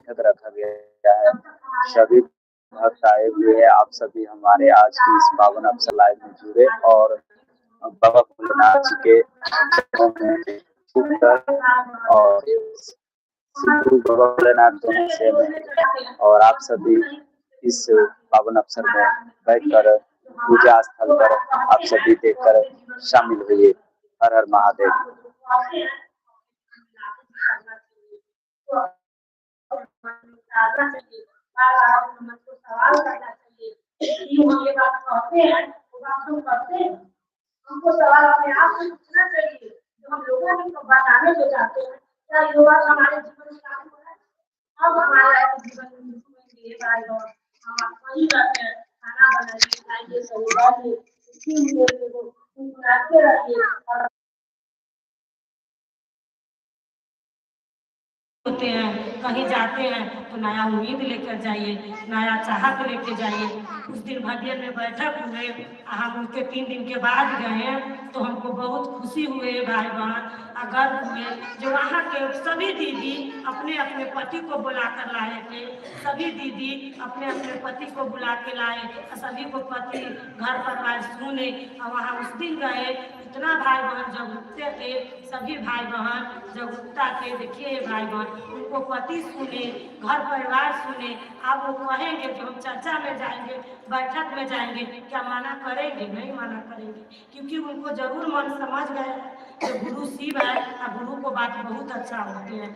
बैठक रखा गया है। सभी भक्त आए हुए हैं। आप सभी हमारे आज की इस पावन अवसर लाइव में जुड़े और बाबा भोलेनाथ जी के चरणों में झुककर और गुरु बाबा भोलेनाथ दोनों सेम है और आप सभी इस पावन अवसर में बैठकर पूजा स्थल पर आप सभी देखकर शामिल हुए। हर हर महादेव। हमको सवाल अपने आप से पूछना चाहिए जो हम लोगों को बताने जो चाहते हैं क्या ये बात हमारे जीवन में लागू हो रहा है। अब हमारे जीवन में ये बात हम वही करते हैं खाना बनाइए खाइए सही बात है इसीलिए तो सुनाते रहिए होते हैं कहीं जाते हैं तो नया उम्मीद लेकर जाइए नया चाहत लेके जाइए। उस दिन भजन में बैठक हुए हम उसके 3 दिन के बाद गए तो हमको बहुत खुशी हुए भाई बहन अगर हुए जो वहाँ के सभी दीदी अपने अपने पति को बुला कर लाए थे। सभी दीदी अपने अपने पति को बुला के लाए सभी को पति घर परिवार सुने और वहाँ उस दिन गए इतना भाई बहन जब उठते थे सभी भाई बहन जब उठता थे देखिए भाई बहन उनको पति सुने घर परिवार सुने। अब वो कहेंगे कि हम चर्चा में जाएंगे बैठक में जाएंगे क्या मना करेंगे नहीं मना करेंगे क्योंकि उनको जरूर मन समझ गए कि गुरु शिव है और गुरु को बात बहुत अच्छा होती है।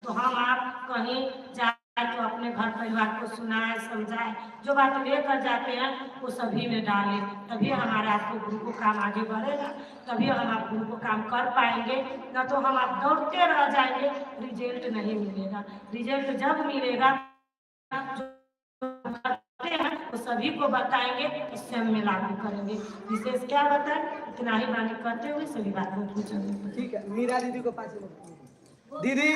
तो हम आप कहीं जाए तो अपने घर परिवार को सुनाए समझाए जो बात लेकर जाते हैं वो सभी में डालें तभी हमारा आपको गुरु को काम आगे बढ़ेगा तभी हम आप गुरु को काम कर पाएंगे न तो हम आप दौड़ते रह जाएंगे रिजल्ट नहीं मिलेगा। रिजल्ट जब मिलेगा तो सभी को बताएंगे इससे हम लागू करेंगे। विशेष क्या बताएं इतना ही बात करते हुए सभी बात को पूछेंगे। ठीक है मीरा दीदी को पास दीदी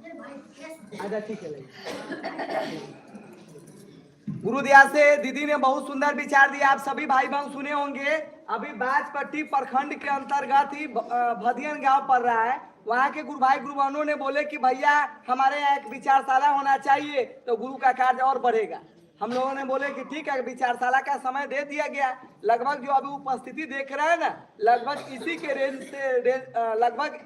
अच्छा ठीक है। गुरुदया से दीदी ने बहुत सुंदर विचार दिया। आप सभी भाई बहन सुने होंगे अभी बाजपट्टी प्रखंड के अंतर्गत ही भदियन गांव पड़ रहा है। वहाँ के गुरु भाई गुरु बहनों ने बोले कि भैया हमारे यहाँ एक विचारशाला होना चाहिए तो गुरु का कार्य और बढ़ेगा। हम लोगों ने बोले कि ठीक है विचारशाला का समय दे दिया गया। लगभग जो अभी उपस्थिति देख रहे हैं ना लगभग इसी के रेंज से लगभग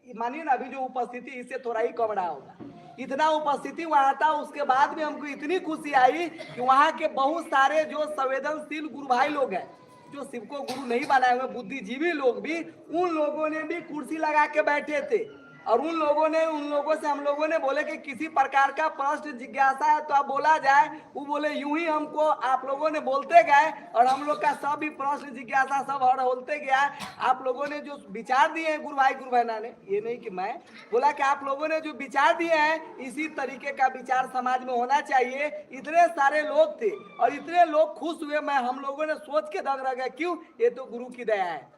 मानिए ना अभी जो उपस्थिति इससे थोड़ा ही कम रहा होगा। इतना उपस्थिति वहाँ था उसके बाद भी हमको इतनी खुशी आई कि वहाँ के बहुत सारे जो संवेदनशील गुरु भाई लोग हैं जो शिव को गुरु नहीं बनाए हुए बुद्धिजीवी लोग भी उन लोगों ने भी कुर्सी लगा के बैठे थे और उन लोगों से हम लोगों ने बोले कि किसी प्रकार का प्रश्न जिज्ञासा है तो आप बोला जाए। वो बोले यूं ही हमको आप लोगों ने बोलते गए और हम लोग का सब भी प्रश्न जिज्ञासा सब होते गया। आप लोगों ने जो विचार दिए हैं गुरु भाई गुरु बहना ने ये नहीं कि मैं बोला कि आप लोगों ने जो विचार दिए हैं इसी तरीके का विचार समाज में होना चाहिए। इतने सारे लोग थे और इतने लोग खुश हुए मैं हम लोगों ने सोच के दंग रह गए क्यों ये तो गुरु की दया है।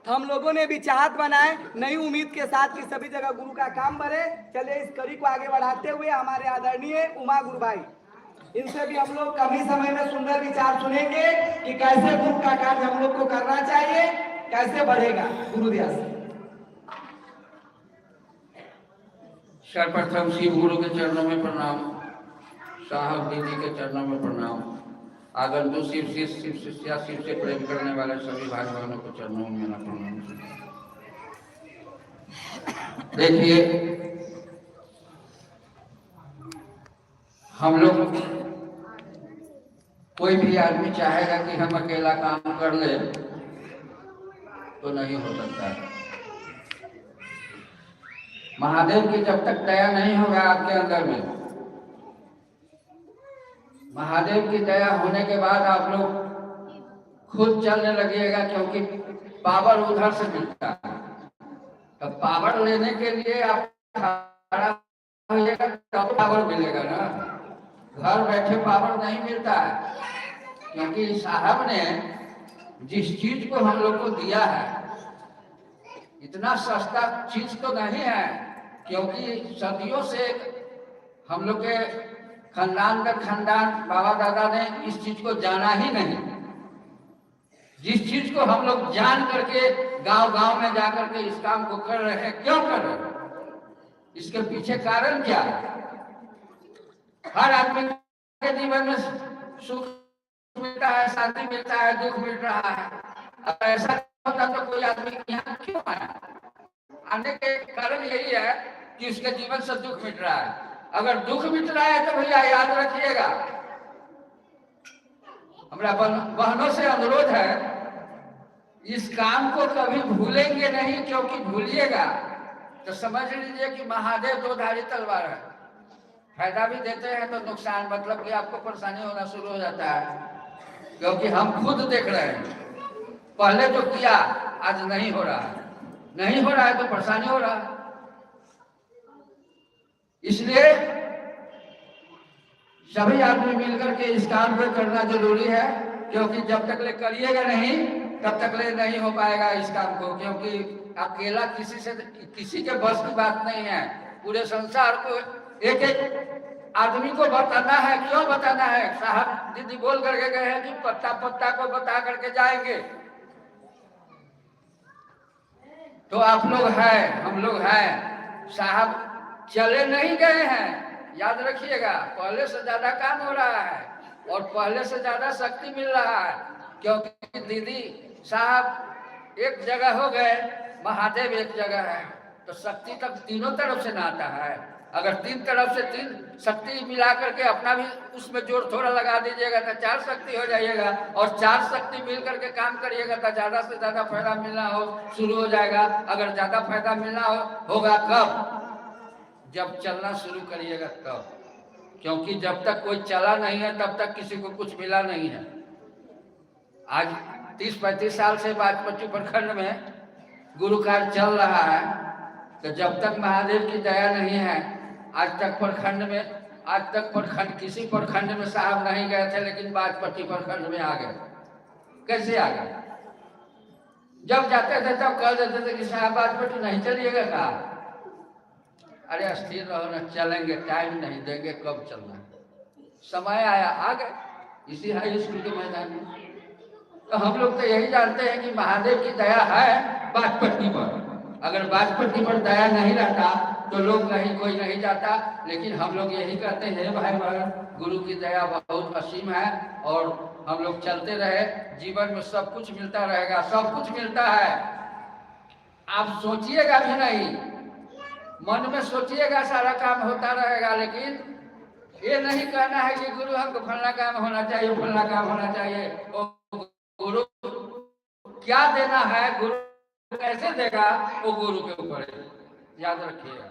हम लोगों ने भी चाहत बनाए नई उम्मीद के साथ कि सभी जगह गुरु का काम बढ़े। चलिए इस कड़ी को आगे बढ़ाते हुए हमारे आदरणीय उमा गुरु भाई इनसे भी हम लोग कम ही समय में सुंदर विचार सुनेंगे कि कैसे गुरु का कार्य हम लोग को करना चाहिए कैसे बढ़ेगा। गुरुदेव सर्वप्रथम शिव गुरु के चरणों में प्रणाम साहब दीदी के चरणों में प्रणाम आगंतुक शिव शिष्या शिव से प्रेम करने वाले सभी भाई बहनों को चरणों में मेरा प्रणाम। देखिए हम लोग कोई भी आदमी चाहेगा कि हम अकेला काम कर ले तो नहीं हो सकता है। महादेव की जब तक दया नहीं होगा आपके अंदर में महादेव की दया होने के बाद आप लोग खुद चलने लगिएगा क्योंकि पावर उधर से मिलता है। तो पावर लेने के लिए आप खड़ा होइएगा तब पावर मिलेगा ना। घर बैठे पावर नहीं मिलता है क्योंकि साहब ने जिस चीज को हम लोग को दिया है इतना सस्ता चीज तो नहीं है क्योंकि सदियों से हम लोग के खानदान का खानदान बाबा दादा ने इस चीज को जाना ही नहीं। जिस चीज को हम लोग जान करके गांव-गांव में जाकर के इस काम को कर रहे हैं क्यों कर रहे हैं इसके पीछे कारण क्या है। हर आदमी के जीवन में सुख मिलता है, शांति मिलता है, दुख मिल रहा है। अगर ऐसा होता तो कोई आदमी यहाँ क्यों आया? आने के कारण यही है कि उसके जीवन से दुख मिट रहा है। अगर दुख मिट रहा है तो भैया याद रखिएगा, हमारा बहनों से अनुरोध है, इस काम को कभी भूलेंगे नहीं, क्योंकि भूलिएगा तो समझ लीजिए कि महादेव दो धारी तलवार है। फायदा भी देते हैं तो नुकसान, मतलब कि आपको परेशानी होना शुरू हो जाता है। क्योंकि हम खुद देख रहे हैं, पहले जो किया आज नहीं हो रहा है, नहीं हो रहा है तो परेशानी हो रहा है। इसलिए सभी आदमी मिलकर के इस काम को करना जरूरी है, क्योंकि जब तक ले करिएगा नहीं तब तक ले नहीं हो पाएगा इस काम को। क्योंकि अकेला किसी के बस की बात नहीं है। पूरे संसार को एक एक आदमी को बताना है। क्यों बताना है? साहब दीदी बोल करके गए हैं कि पत्ता पत्ता को बता करके जाएंगे। तो आप लोग हैं, हम लोग हैं, साहब चले नहीं गए हैं। याद रखिएगा, पहले से ज्यादा काम हो रहा है और पहले से ज्यादा शक्ति मिल रहा है। क्योंकि दीदी साहब एक जगह हो गए, महादेव एक जगह है, तो शक्ति तक तीनों तरफ से ना आता है। अगर तीन तरफ से तीन शक्ति मिला करके अपना भी उसमें जोर थोड़ा लगा दीजिएगा तो चार शक्ति हो जाइएगा, और चार शक्ति मिल करके काम करिएगा तो ज्यादा से ज्यादा फायदा मिलना हो शुरू हो जाएगा। अगर ज्यादा फायदा मिलना होगा कब? जब चलना शुरू करिएगा तब। क्योंकि जब तक कोई चला नहीं है तब तक किसी को कुछ मिला नहीं है। आज 30-35 साल से बाजपट्टी प्रखंड में गुरु कार्य चल रहा है, तो जब तक महादेव की दया नहीं है आज तक प्रखंड किसी प्रखंड में साहब नहीं गए थे, लेकिन बाजपट्टी प्रखंड में आ गए। कैसे आ गए? जब जाते थे तब कह देते थे कि साहब बाजपट्टी नहीं चलिएगा का? अरे स्थिर रहो ना, चलेंगे, टाइम नहीं देंगे, कब चलना? समय आया आ गए इसी हाई स्कूल के मैदान में। तो हम लोग तो यही जानते हैं कि महादेव की दया है बाजपट्टी पर। अगर बाजपट्टी पर दया नहीं रहता तो लोग नहीं, कोई नहीं जाता। लेकिन हम लोग यही कहते हैं भाई बहन, गुरु की दया बहुत असीम है और हम लोग चलते रहे, जीवन में सब कुछ मिलता रहेगा, सब कुछ मिलता है। आप सोचिएगा भी नहीं, मन में सोचिएगा सारा काम होता रहेगा। लेकिन ये नहीं कहना है कि गुरु हमको फलना काम होना चाहिए, फलना काम होना चाहिए। गुरु क्या देना है, गुरु कैसे देगा, वो गुरु के ऊपर है। याद रखिएगा,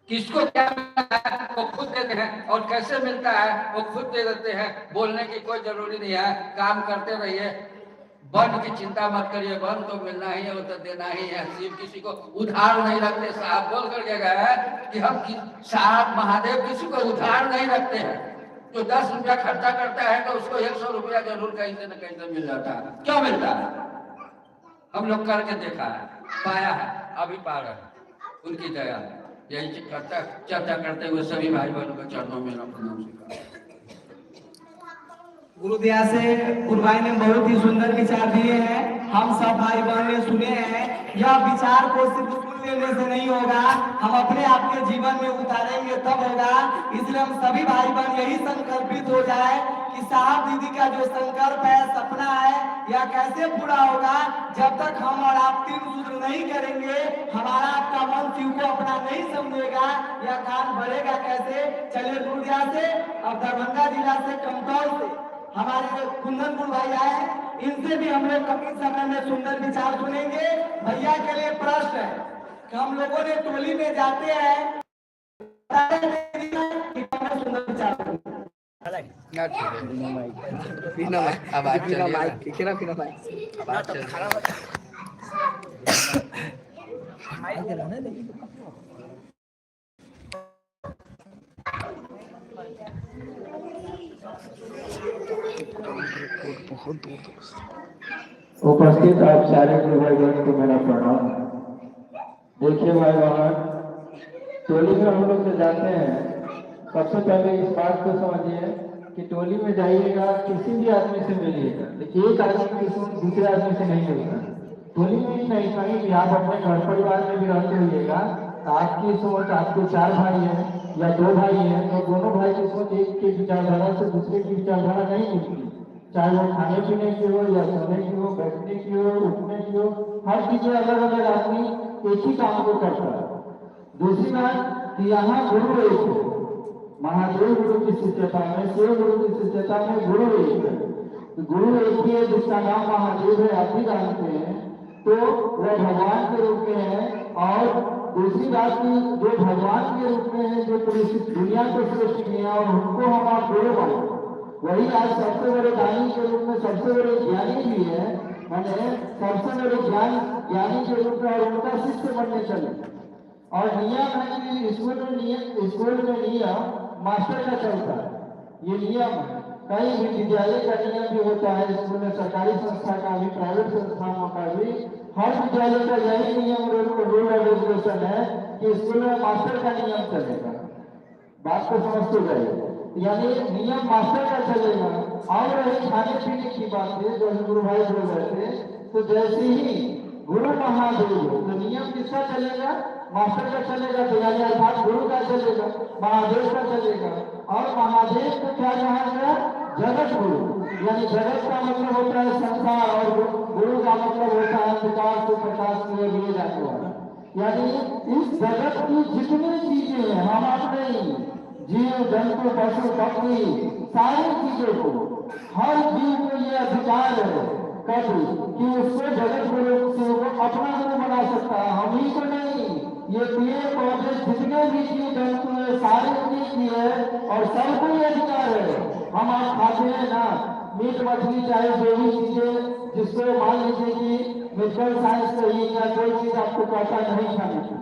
किसको क्या मिलता है वो खुद देते हैं, और कैसे मिलता है वो खुद दे देते हैं। बोलने की कोई जरूरी नहीं है, काम करते रहिए। वन की चिंता मत करिए, वन तो मिलना ही है, वो तो देना ही है। शिव किसी को उधार नहीं रखते। साहब बोल करके गए कि हम साहब महादेव किसी को उधार नहीं रखते हैं। जो 10 रुपया खर्चा करता है तो उसको 100 रुपया जरूर कहीं से न कहीं से मिल जाता है। क्यों मिलता है? हम लोग करके देखा है, पाया है, अभी पा रहे हैं, उनकी दया। यही चर्चा करते हुए सभी भाई बहनों के चरणों में प्रणाम स्वीकार। गुरुदया से गुरुभाई ने बहुत ही सुंदर विचार दिए हैं, हम सब भाई बहन ने सुने हैं। यह विचार को सिर्फ सुन लेने से नहीं होगा, हम अपने आप के जीवन में उतारेंगे तब होगा। इसलिए हम सभी भाई बहन यही संकल्पित हो जाए कि साहब दीदी का जो संकल्प है, सपना है, यह कैसे पूरा होगा। जब तक हम और आप 3 सूत्र नहीं करेंगे, हमारा आपका मन शिव को अपना नहीं समझेगा, यह काम बढ़ेगा कैसे। चलिए गुरुदया से और दरभंगा जिला से कमतौल से हमारे कुंदन गुरु भाई आए हैं, इनसे भी हम लोग कम समय में सुंदर विचार सुनेंगे। भैया के लिए प्रश्न है कि हम लोगों ने टोली में जाते हैं, सुंदर विचार उपस्थित आप सारे गुरु भाई बहनों को मेरा प्रणाम। देखिए भाई बहन, टोली में हम लोग से जाते हैं, सबसे पहले इस बात को समझिए कि टोली में जाइएगा, किसी भी आदमी से मिलिएगा, एक आदमी किसी दूसरे आदमी से नहीं मिलता। टोली में ही नहीं, कहीं भी आप अपने घर परिवार में भी रहते होइएगा, आपकी सोच, आपके 4 भाई हैं, या दो भाई हैं तो दोनों भाई की सोच एक की विचारधारा से दूसरे की विचारधारा नहीं मिलती, चाहे वो खाने पीने की हो या सोने की हो, बैठने की हो, उठने की हो, हर चीजें अलग अलग आदमी एक ही काम को करता है। दूसरी बात कि यहाँ गुरु एक है, महादेव गुरु की शिष्यता में, शिव गुरु की शिष्यता में गुरु एक है। तो गुरु एक ही है जिसका नाम महादेव है, आप भी जानते हैं, तो वह भगवान के रूप में है। और दूसरी बात की जो भगवान के रूप में है, जो पूरी दुनिया को सृष्टि किया और उनको हम आप गुरु माने, वही आज सबसे बड़े दानी के रूप में सबसे बड़े ज्ञानी भी है, मैंने सबसे बड़े ज्ञानी के रूप में और उनका शिष्य बनने चले। और नियम है कि स्कूल में नियम मास्टर का चलता है, ये नियम है। कहीं भी विद्यालय का नियम भी होता है, स्कूल में सरकारी संस्था का भी, प्राइवेट संस्थानों का भी, हर विद्यालय का यही नियम रूल और रेगुलेशन है कि स्कूल में मास्टर का नियम चलेगा। बात को समझते जाइए, यानी नियम मास्टर का चलेगा। और रही खाने पीने की बात है जो गुरु भाई बोल रहे थे, तो जैसे ही गुरु महादेव हो तो नियम किसका चलेगा? मास्टर का चलेगा। तो यानी अर्थात गुरु का चलेगा, महादेव का चलेगा। और महादेव को क्या कहा गया? जगत गुरु। यानी जगत का मतलब होता है संसार, और गुरु का मतलब होता है अंधकार से प्रकाश की ओर लिए जाने वाला। यानी इस जगत की जितनी चीजें हैं, हम अपने जीव जंतु पशु पक्षी सारी चीजों को, हर जीव को ये अधिकार है कभी कि उसको जगत गुरु से वो अपना गुरु बना सकता है, हम ही को नहीं। ये पेड़ पौधे जितने भी जीव जंतु है सारे उन्हीं की है और सबको ये अधिकार है। हम आप खाते हैं ना मीट मछली चाहे जो भी चीजें, जिसको मान लीजिए कि मेडिकल साइंस कही या कोई चीज आपको कहता नहीं खाने की,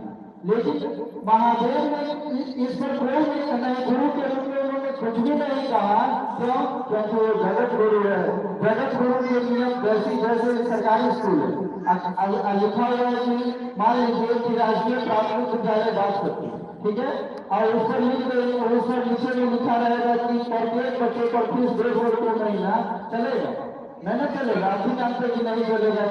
लेकिन महादेव ने इस पर कोई नहीं, गुरु के रूप में उन्होंने कुछ भी नहीं कहा। क्यों? क्योंकि वो जगत गुरु है। जगत गुरु के नियम जैसे सरकारी स्कूल है, लिखा हुआ है कि मान लीजिए कि राष्ट्रीय प्राथमिक विद्यालय बात करती है, ठीक है, और उस पर नीचे में लिखा रहेगा कि प्रत्येक बच्चे पर फीस 200 रुपये महीना चलेगा, नहीं चलेगा। आप भी जानते कि नहीं चलेगा,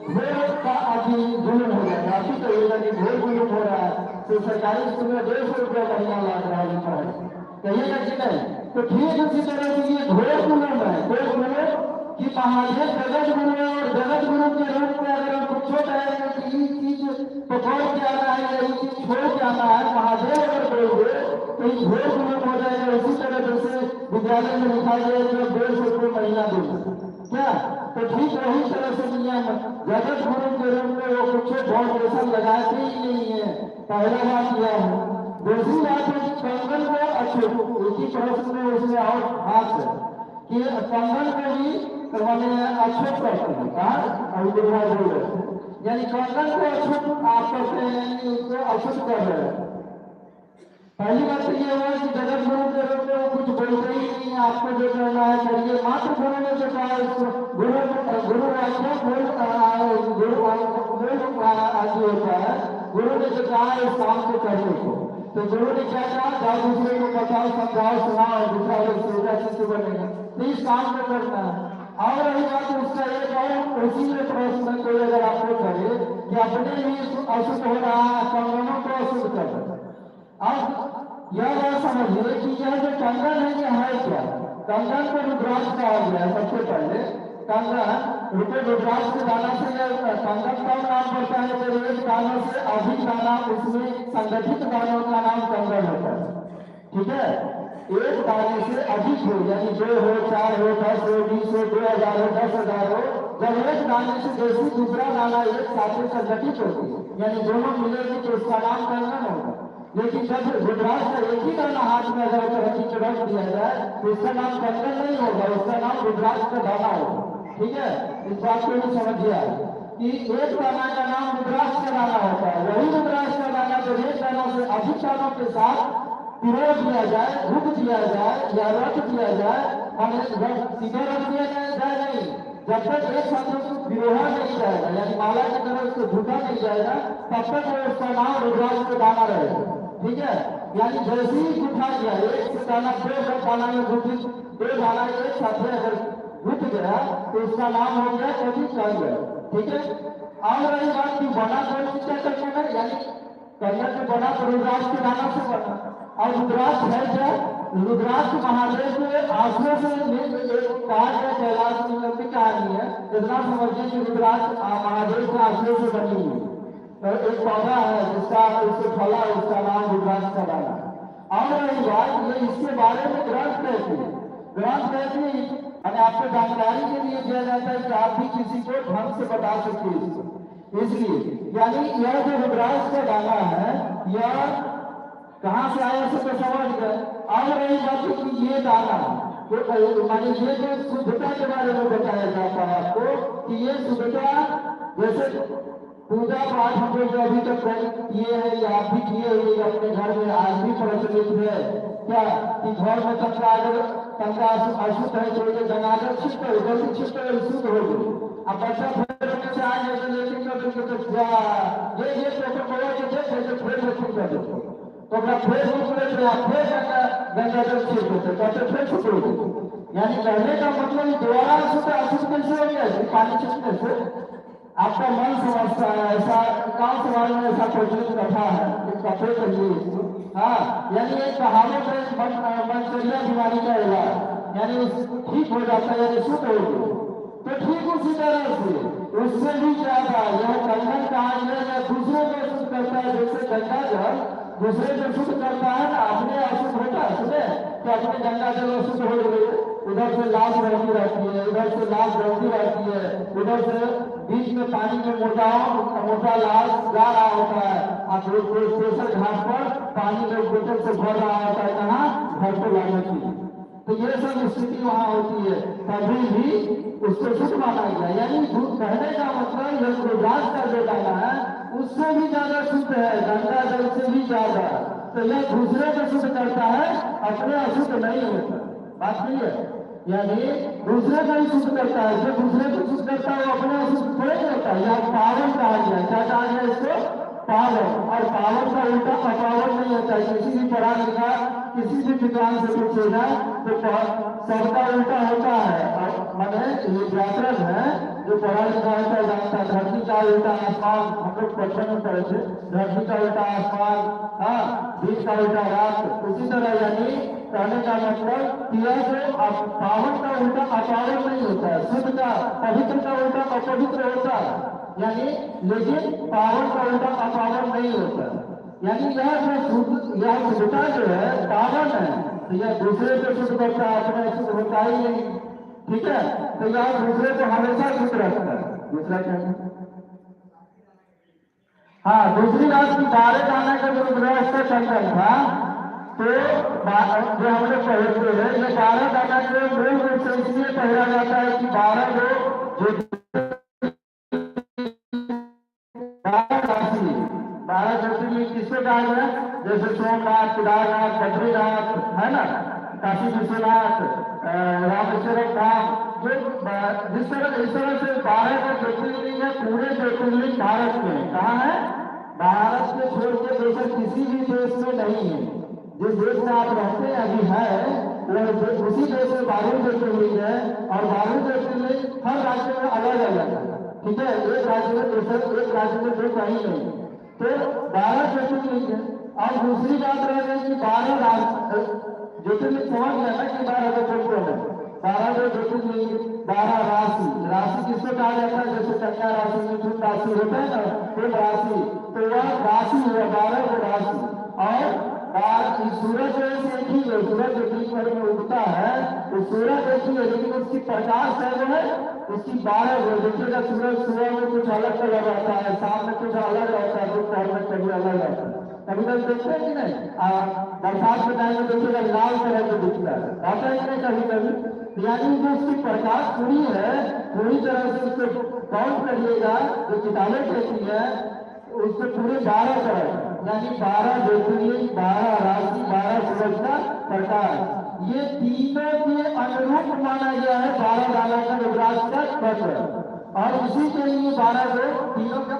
घोर का अभी जुलूम हो जाएगा। आप ही कहिएगा कि घोर जुलूम हो रहा है, तो सरकारी स्कूल में 150 रुपया महीना लग रहा है, लिखा है, कहिएगा कि नहीं? तो ठीक उसी तरह से ये घोर जुलूम है। घोर जुलूम कि महादेव जगत गुरु है, और जगत गुरु के रूप में अगर हम कुछ कहेंगे कि ये चीज पकड़ के आना है या ये चीज छोड़ के आना है, महादेव अगर बोलोगे तो ये घोर जुलूम हो जाएगा। उसी तरह जैसे विद्यालय में लिखा गया कि 150 रुपये महीना देगा क्या, तो ठीक वही तरह से नियम जगत गुरु के रूप में वो कुछ फाउंडेशन लगाते ही नहीं है। पहला बात यह है। दूसरी बात है कि कंगन को अच्छे उसी प्रश्न में उसमें और हाथ है कि कंगन को भी मैंने अछूत करते हैं, कहा अभी बोल रहे हैं, यानी कंगन को अछूत आप करते हैं, यानी उसको अछूत कर रहे हैं। पहली बात तो ये हुआ कि जगत गुरु के रूप में वो कुछ बोलते ही नहीं है, आपको जो करना है करिए। मात्र गुरु ने जो कहा गुरु आज्ञा गुरु आदि होता है, गुरु ने जो कहा इस काम को करने को, तो गुरु ने क्या कहा? जाओ दूसरे को बताओ, समझाओ, सुनाओ, दूसरा लोग सूर्य शिष्य बनेगा, तो इस काम को करना है। और रही बात उसका एक और उसी में प्रश्न कोई अगर आपको करे कि अपने भी अशुद्ध हो रहा है, कंगनों को अशुद्ध कर रहा है। अब यह बात समझिए कि यह जो कंगन है ये है क्या? कंगन को रुद्राक्ष कहा गया है। सबसे पहले कंगन रुद्राक्ष के दाना से कंगन का नाम पड़ता है, तो एक दानों से अधिक दाना, उसमें संगठित दानों का नाम कंगन होता है, ठीक है। एक दाने से अधिक हो, यानी 2 हो, 4 हो, 10 हो, 20 हो, 2000 हो, 10,000 हो, जब एक दाने से जैसे दूसरा दाना एक साथ संगठित होती है, यानी दोनों मिलेगी तो उसका नाम कंगन होगा। लेकिन जब रुद्राक्ष का एक ही दाना हाथ में अगर रख दिया जाए तो उसका नाम कंगन नहीं होगा, उसका नाम रुद्राक्ष का दाना होगा, ठीक है। इस बात को भी समझिए कि एक दाना का नाम रुद्राक्ष का दाना होता है। वही रुद्राक्ष का दाना जब एक दानों से अधिक दानों के साथ पिरो दिया जाए, घुट दिया जाए या रख दिया जाए, हमें सीधे रख दिया जाए नहीं, जब तक एक साथ उसको पिरोहा नहीं जाएगा, यानी माला की तरह उसको घुटा नहीं जाएगा, तब तक वो उसका नाम रुद्राक्ष का दाना रहेगा, ठीक है। यानी जैसे ही घुटा गया, एक दाना 2 दाना में घुटी, 2 दाना एक साथ अगर घुट गया तो उसका नाम हो गया कभी कंगन, ठीक है। और रही बात की बना कौन सी करना है, यानी कंगन से बना तो रुद्राक्ष के दाना से बना, और रुद्राक्ष है क्या? रुद्राक्ष महादेव के आंसुओं से कहा गया, कैलाश की कहानी है, इतना समझिए कि रुद्राक्ष महादेव के आंसुओं से बनी हुई। तो एक पौधा है जिसका उससे फला, उसका नाम रुद्राक्ष का डाला। और रही बात ये, इसके बारे में ग्रंथ कहती है, ग्रंथ कहती है और आपको जानकारी के लिए दिया जाता है कि आप भी किसी को ढंग से बता सकते इसको। इसलिए यानी यह जो रुद्राक्ष का डाला है यह कहाँ से आया से तो समझ गए। अब रही बात कि ये दाना तो मानी ये जो शुद्धता के बारे में बताया जाता है आपको कि ये शुद्धता जैसे पूजा पाठ हम लोग अभी तक किए हैं या आप भी किए हुए अपने घर में आज भी प्रचलित है क्या कि घर में तंगा अशुद्ध है तो ये गंगाजल छिटक जल्दी छिटक शुद्ध हो गई। अब बच्चा फिर से आ गया लेकिन ये फिर शुद्ध कर दो तो अपना फिर गंगाजल छिट देते कहते फिर शुद्ध हो गई। यानी कहने का मतलब दोबारा शुद्ध अशुद्ध कैसे हो गया पानी छिटने से। आपका मन समझता है ऐसा गाँव समाज में ऐसा प्रचलित कथा है इस कथे के लिए। हाँ यानी एक कहावत है मनचर्या बीमारी का इलाज यानी ठीक हो जाता है यानी शुद्ध हो गई। तो ठीक उसी तरह से उससे भी ज्यादा यह कंगन कहा गया दूसरे को शुद्ध करता है। जैसे गंगा जल दूसरे को शुद्ध करता है ना अपने अशुद्ध होता है सुने कि अपने गंगा जल अशुद्ध हो गई उधर से लाश रहती है उधर से लाश जलती रहती है उधर से बीच में पानी में मोटा लाश जा रहा होता है आप स्पेशल घाट पर पानी में बोतल से भर रहा होता है कहाँ घर को लाने की। तो ये सब स्थिति वहाँ होती है तभी भी उसको शुद्ध माना गया। यानी कहने का मतलब यह रुद्राक्ष का जो डाला है उससे भी ज्यादा शुद्ध है गंगा जल से भी ज्यादा। तो यह दूसरे को शुद्ध करता है अपने अशुद्ध नहीं होता। बात नहीं है यानी दूसरे को ही शुद्ध करता है जो दूसरे को शुद्ध करता है वो अपने अशुद्ध थोड़े ही होता है। यहाँ पावन कहा गया क्या कहा गया इसको पावन। और पावन का उल्टा अपावन नहीं होता है। किसी भी पढ़ा लिखा किसी भी विद्वान से पूछेगा तो सबका उल्टा होता है। और मैंने ये व्याकरण है जो पढ़ा लिखा होता है जानता है धरती का उल्टा आसमान हम लोग बचपन में पढ़े थे धरती का उल्टा आसमान हाँ बीच का उल्टा रात। उसी तरह यानी कहने का मतलब यह जो पावन का उल्टा अपावन नहीं होता है शुद्ध का पवित्र का उल्टा अपवित्र होता है यानी लेकिन पावन का उल्टा अपावन नहीं होता। यानी यह शुद्धता जो है पावन है तो यह दूसरे को शुद्ध करता है अपने शुद्ध होता ही नहीं। ठीक है तो यह दूसरे को हमेशा शुद्ध रखता है। दूसरा क्या हाँ दूसरी बात की 12 दाना का जो रुद्राक्ष का कंगन था तो जो हम लोग पहनते हैं ये 12 दाना के मूल रूप से इसलिए पहना जाता है कि 12 जो 12 ज्योतिर्लिंग किससे कहा गया जैसे सोमनाथ केदारनाथ बद्रीनाथ है ना काशी विश्वनाथ रामेश्वरम धाम जो इस तरह से 12 का ज्योतिर्लिंग है पूरे ज्योतिर्लिंग भारत में कहाँ है भारत के छोड़ के दूसरे किसी भी देश में नहीं है। जिस देश में आप रहते हैं अभी है उसी देश में 12 ज्योतिर्लिंग है और 12 ज्योतिर्लिंग हर राज्य में अलग अलग है। ठीक है एक राज्य में दूसरे एक राज्य में दो कहीं नहीं तो 12 ज्योतिर्लिंग है। और दूसरी बात रह गई कि 12 ज्योतिर्लिंग समझ गया ना कि 12 को 12 जो ज्योतिर्लिंग 12 राशि किसको कहा जाता है जैसे कन्या राशि मिथुन राशि होता है ना कुल राशि तो वह राशि हुआ 12 को राशि। और सूरज से एक ही है सूरज जो बीच भर में उगता है तो सूरज एक ही है लेकिन उसकी प्रकाश है वो है उसकी 12 है। देखिएगा सूरज सुबह में कुछ अलग कलर रहता है शाम में कुछ अलग रहता है दोपहर में कभी अलग रहता है कभी कभी देखते हैं कि नहीं बरसात के टाइम में देखिएगा लाल कलर का दिखता है आता है कि नहीं कभी कभी। यानी जो उसकी प्रकाश पूरी है पूरी तरह से उसको काउंट करिएगा जो किताबें कहती है उससे पूरे 12 तरह यानी 12 ज्योतिर्लिंग 12 राशि 12 सूरज का प्रकाश ये तीनों के अनुरूप माना गया है 12 दाना का रुद्राक्ष का पत्र। और इसी के लिए 12 को तीनों का